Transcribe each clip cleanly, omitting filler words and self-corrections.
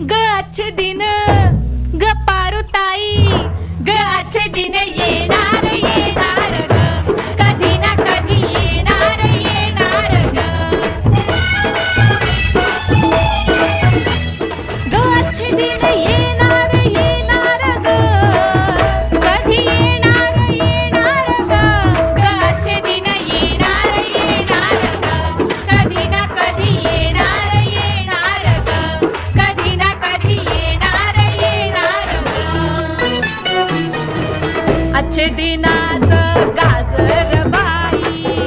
ग अच्छे दिन ग पारुताई ग अच्छे दिन येणार येणार ग कधी ना कधी येणार येणार ग ग अच्छे दिन येणार येणार ग कधी येणार येणार ग ग अच्छे दिन येणार येणार ग कधी ना कधी येणार येणार ग कधी ना कधी येणार येणार ग अच्छे दिनाचं गाजर बाई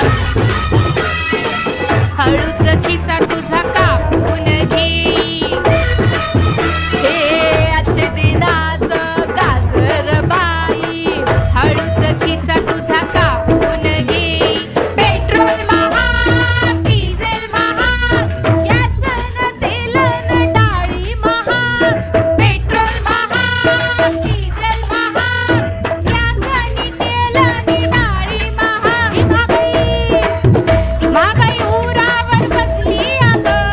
हळूच खिसा तुझा कापून घेई हे अच्छे दिनाचं गाजर बाई हळूच खिसा तुझा कापून घेई पेट्रोल महाग डिझेल महाग गॅस न तेल न डाळी महाग पेट्रोल महाग डिझेल महाग गॅस आणि तेल आणि डाळी महाग ही महागाई महागाई उरावर बसली अगं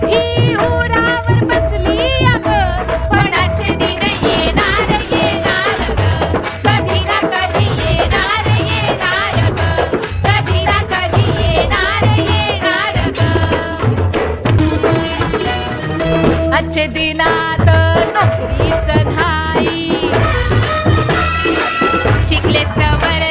ही उरावर बसली अगं पण अच्छे दिन येणार येणार ग कधी ना कधी येणार येणार ग कधी ना कधी येणार येणार ग अच्छे दिनात नोकरीच नाही शिकले सवर